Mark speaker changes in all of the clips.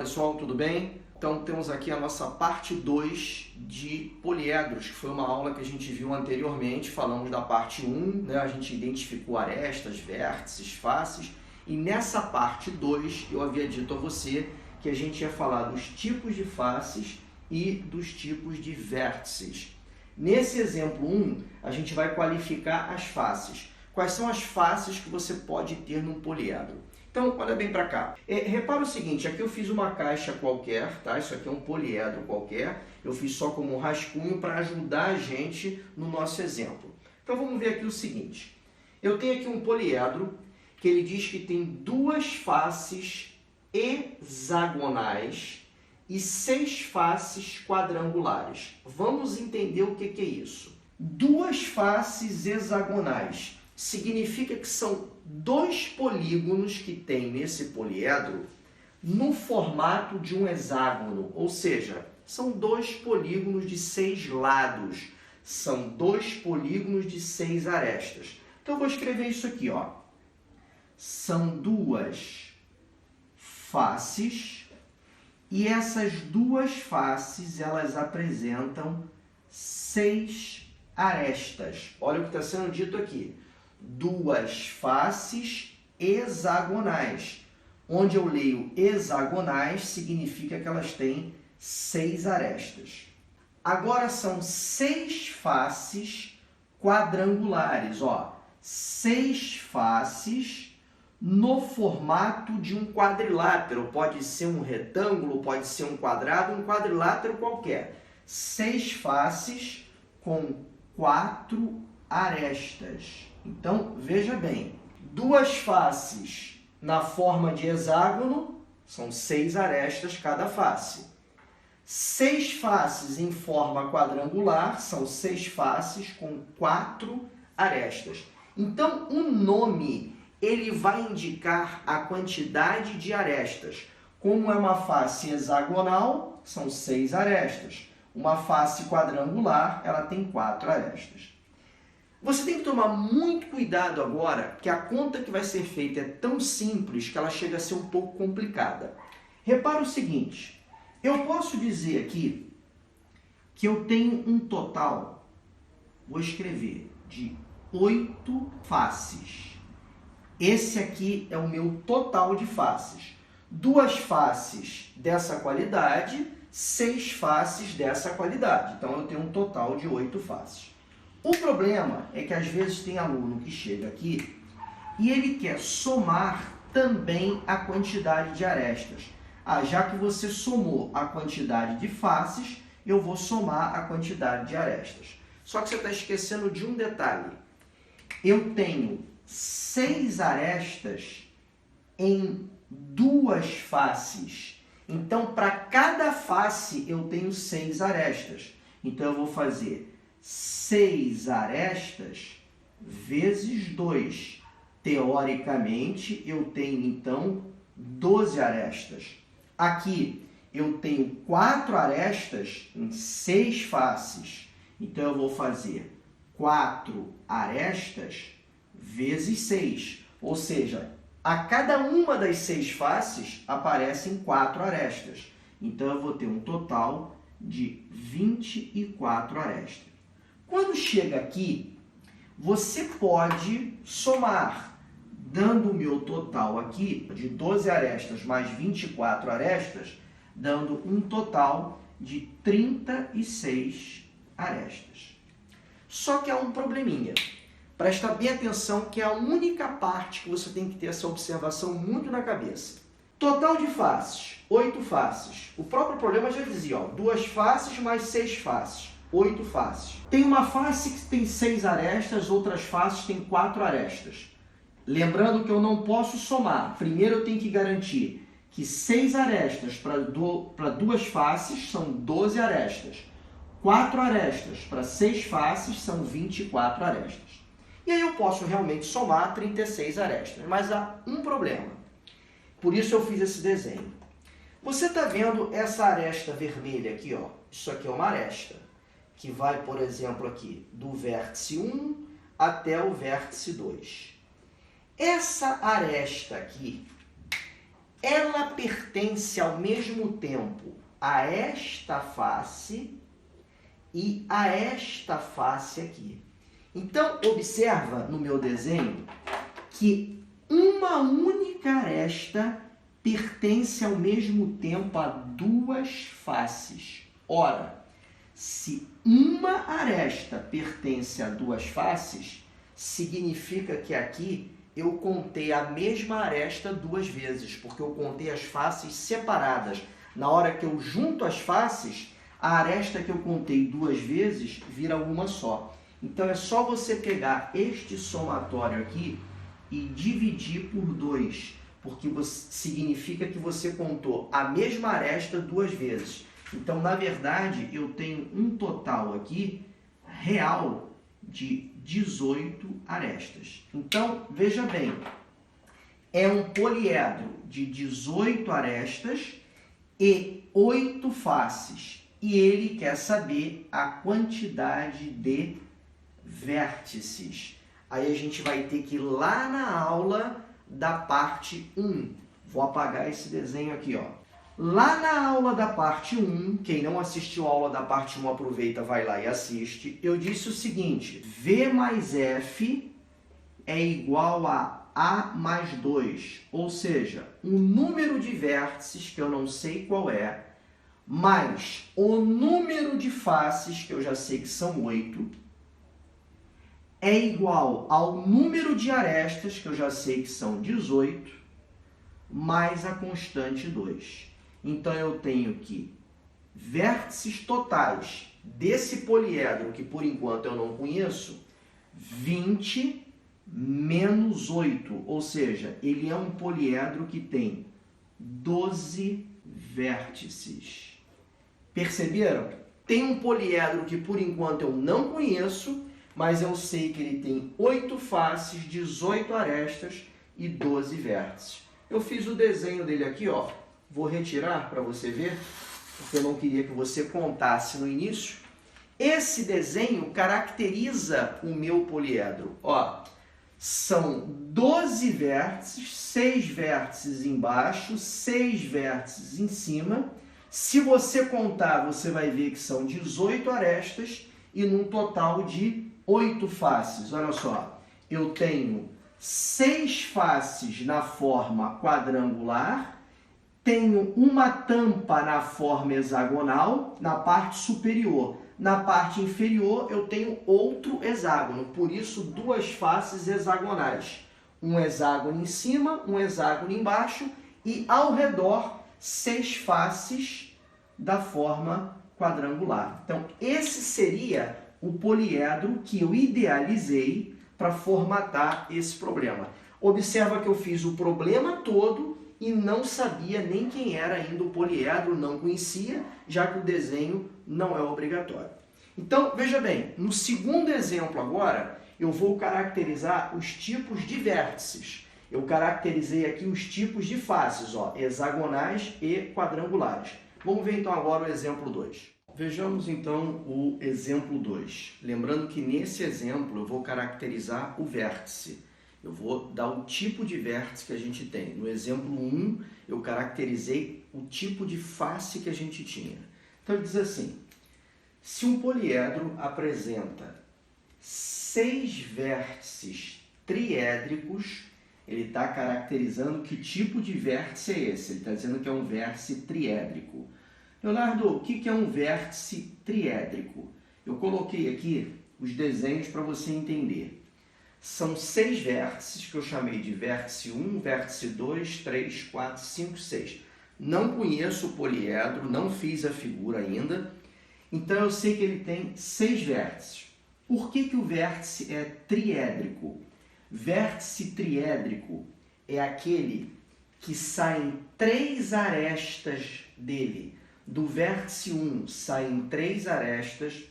Speaker 1: pessoal, tudo bem? Então temos aqui a nossa parte 2 de poliedros, que foi uma aula que a gente viu anteriormente. Falamos da parte 1, né? A gente identificou arestas, vértices, faces, e nessa parte 2 eu havia dito a você que a gente ia falar dos tipos de faces e dos tipos de vértices. Nesse exemplo 1, a gente vai qualificar as faces. Quais são as faces que você pode ter num poliedro? Então, olha bem para cá. Repara o seguinte, aqui eu fiz uma caixa qualquer, tá? Isso aqui é um poliedro qualquer. Eu fiz só como um rascunho para ajudar a gente no nosso exemplo. Então, vamos ver aqui o seguinte. Eu tenho aqui um poliedro que ele diz que tem duas faces hexagonais e 6 faces quadrangulares. Vamos entender o que é isso. Duas faces hexagonais significa que são dois polígonos que tem nesse poliedro no formato de um hexágono, ou seja, são dois polígonos de 6 lados, são dois polígonos de 6 arestas. Então eu vou escrever isso aqui, ó. São duas faces e essas duas faces elas apresentam 6 arestas. Olha o que está sendo dito aqui. Duas faces hexagonais. Onde eu leio hexagonais, significa que elas têm 6 arestas. Agora são 6 faces quadrangulares. Ó, 6 faces no formato de um quadrilátero. Pode ser um retângulo, pode ser um quadrado, um quadrilátero qualquer. 6 faces com 4 arestas. Então, veja bem, duas faces na forma de hexágono, são 6 arestas cada face. 6 faces em forma quadrangular, são 6 faces com 4 arestas. Então, o nome, ele vai indicar a quantidade de arestas. Como é uma face hexagonal, são 6 arestas. Uma face quadrangular, ela tem 4 arestas. Você tem que tomar muito cuidado agora, que a conta que vai ser feita é tão simples que ela chega a ser um pouco complicada. Repara o seguinte, eu posso dizer aqui que eu tenho um total, vou escrever, de 8 faces. Esse aqui é o meu total de faces. 2 faces dessa qualidade, 6 faces dessa qualidade. Então, eu tenho um total de 8 faces. O problema é que às vezes tem aluno que chega aqui e ele quer somar também a quantidade de arestas. Ah, já que você somou a quantidade de faces, eu vou somar a quantidade de arestas. Só que você está esquecendo de um detalhe. Eu tenho 6 arestas em 2 faces. Então, para cada face, eu tenho 6 arestas. Então, eu vou fazer 6 arestas vezes 2. Teoricamente, eu tenho, então, 12 arestas. Aqui, eu tenho 4 arestas em 6 faces. Então, eu vou fazer 4 arestas vezes 6. Ou seja, a cada uma das 6 faces aparecem 4 arestas. Então, eu vou ter um total de 24 arestas. Quando chega aqui, você pode somar, dando o meu total aqui de 12 arestas mais 24 arestas, dando um total de 36 arestas. Só que há um probleminha. Presta bem atenção que é a única parte que você tem que ter essa observação muito na cabeça. Total de faces, 8 faces. O próprio problema já dizia, ó, 2 faces mais 6 faces. 8 faces. Tem uma face que tem 6 arestas, outras faces têm 4 arestas. Lembrando que eu não posso somar. Primeiro eu tenho que garantir que 6 arestas para 2 faces são 12 arestas. 4 arestas para 6 faces são 24 arestas. E aí eu posso realmente somar 36 arestas. Mas há um problema. Por isso eu fiz esse desenho. Você está vendo essa aresta vermelha aqui, ó? Isso aqui é uma aresta que vai, por exemplo, aqui do vértice 1 até o vértice 2. Essa aresta aqui, ela pertence ao mesmo tempo a esta face e a esta face aqui. Então, observa no meu desenho que uma única aresta pertence ao mesmo tempo a duas faces. Ora, se uma aresta pertence a duas faces, significa que aqui eu contei a mesma aresta duas vezes, porque eu contei as faces separadas. Na hora que eu junto as faces, a aresta que eu contei duas vezes vira uma só. Então é só você pegar este somatório aqui e dividir por 2, porque significa que você contou a mesma aresta duas vezes. Então, na verdade, eu tenho um total aqui real de 18 arestas. Então, veja bem, é um poliedro de 18 arestas e 8 faces. E ele quer saber a quantidade de vértices. Aí a gente vai ter que ir lá na aula da parte 1. Vou apagar esse desenho aqui, ó. Lá na aula da parte 1, quem não assistiu a aula da parte 1, aproveita, vai lá e assiste. Eu disse o seguinte, V mais F é igual a mais 2. Ou seja, o número de vértices, que eu não sei qual é, mais o número de faces, que eu já sei que são 8, é igual ao número de arestas, que eu já sei que são 18, mais a constante 2. Então, eu tenho que vértices totais desse poliedro, que por enquanto eu não conheço, 20 menos 8. Ou seja, ele é um poliedro que tem 12 vértices. Perceberam? Tem um poliedro que por enquanto eu não conheço, mas eu sei que ele tem 8 faces, 18 arestas e 12 vértices. Eu fiz o desenho dele aqui, ó. Vou retirar para você ver, porque eu não queria que você contasse no início. Esse desenho caracteriza o meu poliedro. Ó, são 12 vértices, 6 vértices embaixo, 6 vértices em cima. Se você contar, você vai ver que são 18 arestas e num total de 8 faces. Olha só, eu tenho 6 faces na forma quadrangular, tenho uma tampa na forma hexagonal na parte superior. Na parte inferior eu tenho outro hexágono, por isso duas faces hexagonais. Um hexágono em cima, um hexágono embaixo e ao redor 6 faces da forma quadrangular. Então esse seria o poliedro que eu idealizei para formatar esse problema. Observa que eu fiz o problema todo e não sabia nem quem era ainda o poliedro, não conhecia, já que o desenho não é obrigatório. Então, veja bem, no segundo exemplo agora, eu vou caracterizar os tipos de vértices. Eu caracterizei aqui os tipos de faces, ó, hexagonais e quadrangulares. Vamos ver então agora o exemplo 2. Vejamos então o exemplo 2. Lembrando que nesse exemplo eu vou caracterizar o vértice. Eu vou dar o tipo de vértice que a gente tem. No exemplo 1, eu caracterizei o tipo de face que a gente tinha. Então, ele diz assim, se um poliedro apresenta 6 vértices triédricos, ele está caracterizando que tipo de vértice é esse. Ele está dizendo que é um vértice triédrico. Leonardo, o que é um vértice triédrico? Eu coloquei aqui os desenhos para você entender. São 6 vértices que eu chamei de vértice 1, vértice 2, 3, 4, 5, 6. Não conheço o poliedro, não fiz a figura ainda, então eu sei que ele tem 6 vértices. Por que o vértice é triédrico? Vértice triédrico é aquele que saem 3 arestas dele. Do vértice 1 saem 3 arestas,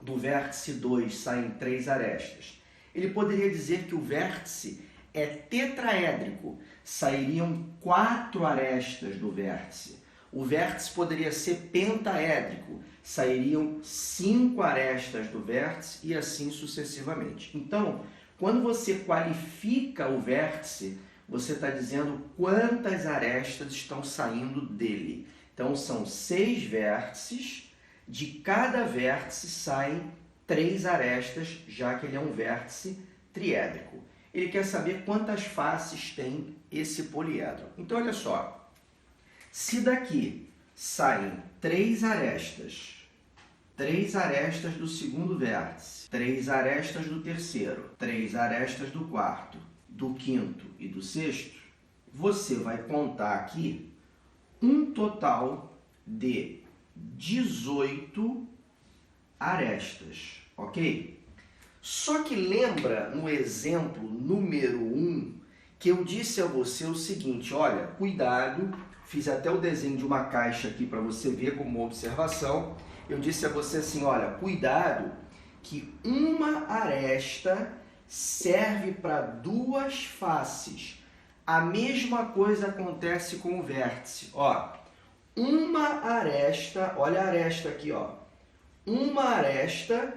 Speaker 1: do vértice 2 saem 3 arestas. Ele poderia dizer que o vértice é tetraédrico, sairiam 4 arestas do vértice. O vértice poderia ser pentaédrico, sairiam 5 arestas do vértice e assim sucessivamente. Então, quando você qualifica o vértice, você está dizendo quantas arestas estão saindo dele. Então, são 6 vértices, de cada vértice saem 3 arestas, já que ele é um vértice triédrico. Ele quer saber quantas faces tem esse poliedro. Então, olha só, se daqui saem 3 arestas do segundo vértice, 3 arestas do terceiro, 3 arestas do quarto, do quinto e do sexto, você vai contar aqui um total de 18 arestas, ok? Só que lembra no exemplo número 1 que eu disse a você o seguinte, olha, cuidado, fiz até o desenho de uma caixa aqui para você ver como observação. Eu disse a você assim, olha, cuidado que uma aresta serve para 2 faces. A mesma coisa acontece com o vértice, ó. Uma aresta, olha a aresta aqui, ó. Uma aresta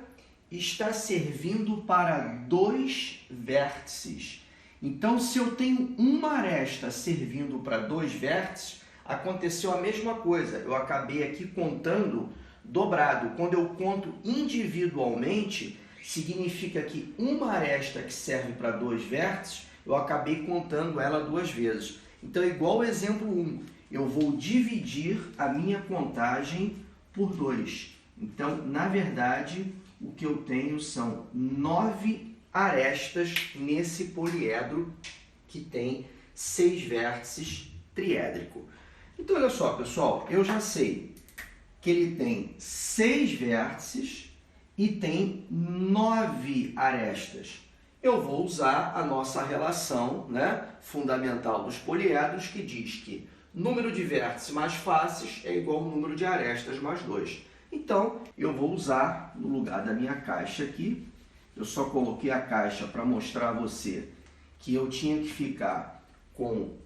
Speaker 1: está servindo para 2 vértices. Então, se eu tenho uma aresta servindo para 2 vértices, aconteceu a mesma coisa. Eu acabei aqui contando dobrado. Quando eu conto individualmente, significa que uma aresta que serve para 2 vértices, eu acabei contando ela 2 vezes. Então, igual ao exemplo 1, eu vou dividir a minha contagem por 2. Então, na verdade, o que eu tenho são 9 arestas nesse poliedro que tem 6 vértices triédrico. Então, olha só, pessoal, eu já sei que ele tem 6 vértices e tem 9 arestas. Eu vou usar a nossa relação, né, fundamental dos poliedros, que diz que número de vértices mais faces é igual ao número de arestas mais 2. Então, eu vou usar, no lugar da minha caixa aqui, eu só coloquei a caixa para mostrar a você que eu tinha que ficar com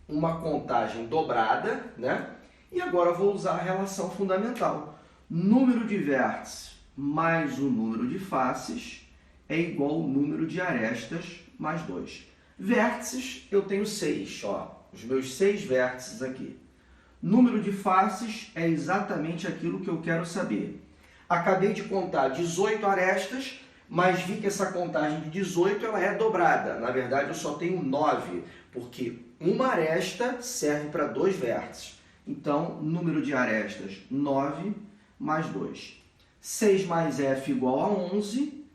Speaker 1: uma contagem dobrada, né? E agora eu vou usar a relação fundamental. Número de vértices mais o número de faces é igual ao número de arestas mais 2. Vértices, eu tenho 6, ó, os meus 6 vértices aqui. Número de faces é exatamente aquilo que eu quero saber. Acabei de contar 18 arestas, mas vi que essa contagem de 18 ela é dobrada. Na verdade, eu só tenho 9, porque uma aresta serve para 2 vértices. Então, número de arestas, 9 mais 2. 6 mais f igual a 11.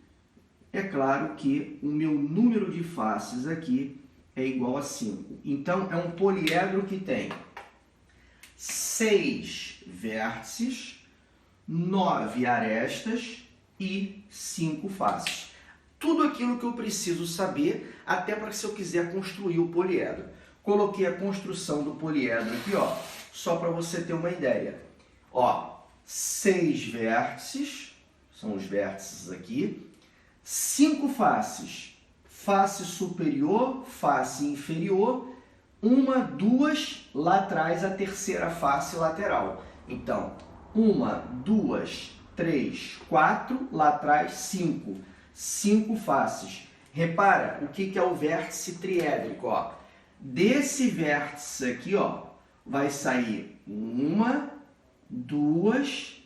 Speaker 1: É claro que o meu número de faces aqui é igual a 5. Então, é um poliedro que tem 6 vértices, 9 arestas e 5 faces. Tudo aquilo que eu preciso saber, até para se eu quiser construir o poliedro. Coloquei a construção do poliedro aqui, ó, só para você ter uma ideia. Ó, 6 vértices, são os vértices aqui, 5 faces, face superior, face inferior, 1, 2, lá atrás a terceira face lateral. Então, 1, 2, 3, 4, lá atrás 5. 5 faces. Repara o que é o vértice triédrico, ó. Desse vértice aqui, ó, vai sair 1, 2,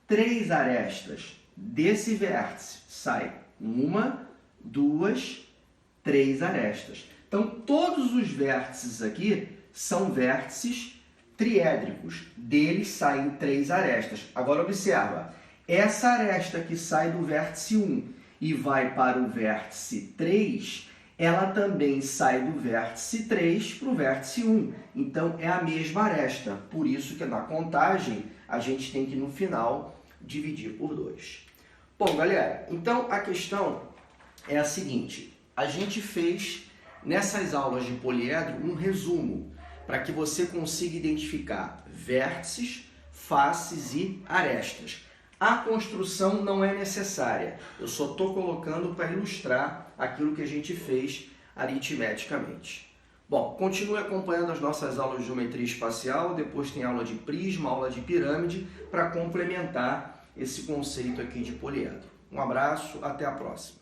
Speaker 1: 3 arestas. Desse vértice sai 1, 2, 3 arestas. Então, todos os vértices aqui são vértices triédricos. Deles saem 3 arestas. Agora, observa. Essa aresta que sai do vértice 1 e vai para o vértice 3, ela também sai do vértice 3 para o vértice 1. Então, é a mesma aresta. Por isso que na contagem, a gente tem que, no final, dividir por 2. Bom, galera, então a questão é a seguinte. A gente fez, nessas aulas de poliedro, um resumo para que você consiga identificar vértices, faces e arestas. A construção não é necessária, eu só estou colocando para ilustrar aquilo que a gente fez aritmeticamente. Bom, continue acompanhando as nossas aulas de geometria espacial, depois tem aula de prisma, aula de pirâmide, para complementar esse conceito aqui de poliedro. Um abraço, até a próxima.